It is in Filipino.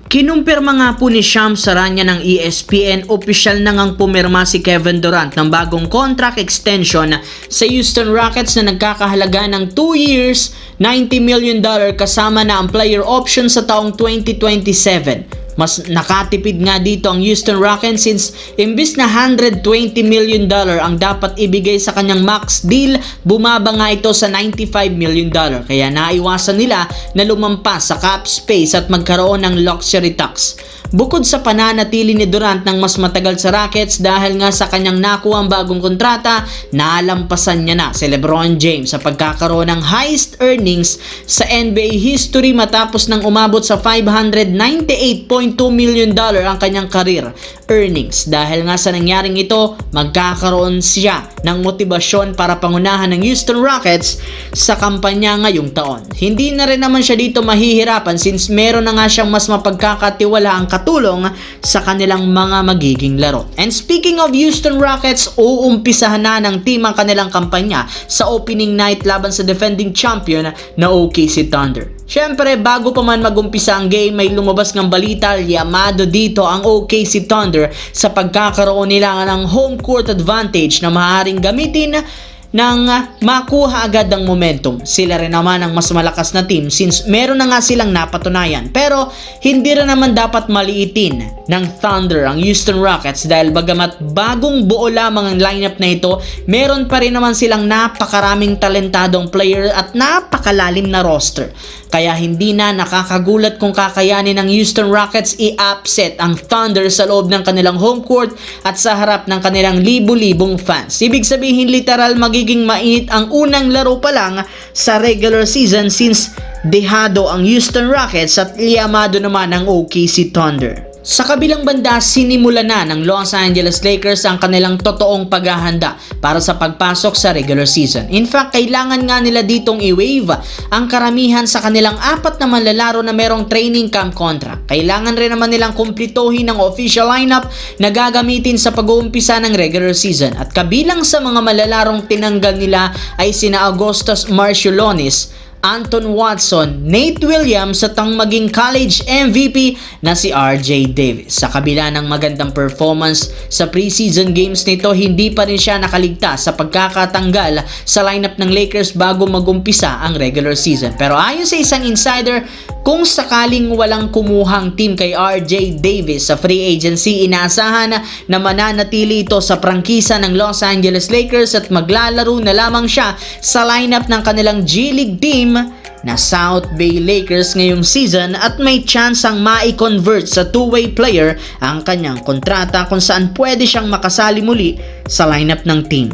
Kinumpirma nga po ni Shams Charania ng ESPN, opisyal na ngang pumirma si Kevin Durant ng bagong contract extension sa Houston Rockets na nagkakahalaga ng 2 years, $90 million kasama na ang player option sa taong 2027. Mas nakatipid nga dito ang Houston Rockets since imbis na $120 million ang dapat ibigay sa kanyang max deal, bumaba nga ito sa $95 million. Kaya naiwasan nila na lumampas sa cap space at magkaroon ng luxury tax. Bukod sa pananatili ni Durant ng mas matagal sa Rockets dahil nga sa kanyang nakuha ang bagong kontrata, nalampasan niya na si LeBron James sa pagkakaroon ng highest earnings sa NBA history matapos nang umabot sa $598.2 million ang kanyang career earnings. Dahil nga sa nangyaring ito, magkakaroon siya ng motibasyon para pangunahan ng Houston Rockets sa kampanya ngayong taon. Hindi na rin naman siya dito mahihirapan since meron na nga siyang mas mapagkakatiwala ang katulong sa kanilang mga magiging laro. And speaking of Houston Rockets, uumpisahan na ng team ang kanilang kampanya sa opening night laban sa defending champion na OKC Thunder. Syempre, bago pa man magumpisa ang game, may lumabas ng balita yamado dito ang OKC Thunder sa pagkakaroon nila ng home court advantage na maaaring gamitin nang makuha agad ang momentum. Sila rin naman ang mas malakas na team since meron na nga silang napatunayan. Pero hindi rin naman dapat maliitin ng Thunder ang Houston Rockets dahil bagamat bagong buo lamang ang lineup na ito, meron pa rin naman silang napakaraming talentadong player at napakalalim na roster. Kaya hindi na nakakagulat kung kakayanin ng Houston Rockets i-upset ang Thunder sa loob ng kanilang home court at sa harap ng kanilang libu-libong fans. Ibig sabihin literal magiging mainit ang unang laro pa lang sa regular season since dehado ang Houston Rockets at liyamado naman ang OKC Thunder. Sa kabilang banda, sinimula na ng Los Angeles Lakers ang kanilang totoong paghahanda para sa pagpasok sa regular season. In fact, kailangan nga nila ditong i-waive ang karamihan sa kanilang 4 na manlalaro na merong training camp contract. Kailangan rin naman nilang kumplituhin ang official lineup na gagamitin sa pag-uumpisa ng regular season. At kabilang sa mga manlalarong tinanggal nila ay sina Augustus Marciulionis, Anton Watson, Nate Williams at ang maging college MVP na si RJ Davis. Sa kabila ng magandang performance sa preseason games nito, hindi pa rin siya nakaligtas sa pagkakatanggal sa lineup ng Lakers bago magumpisa ang regular season. Pero ayon sa isang insider, kung sakaling walang kumuhang team kay RJ Davis sa free agency, inaasahan na mananatili ito sa prangkisa ng Los Angeles Lakers at maglalaro na lamang siya sa lineup ng kanilang G League team na South Bay Lakers ngayong season at may chance ang mai-convert sa two-way player ang kanyang kontrata kung saan pwede siyang makasali muli sa lineup ng team.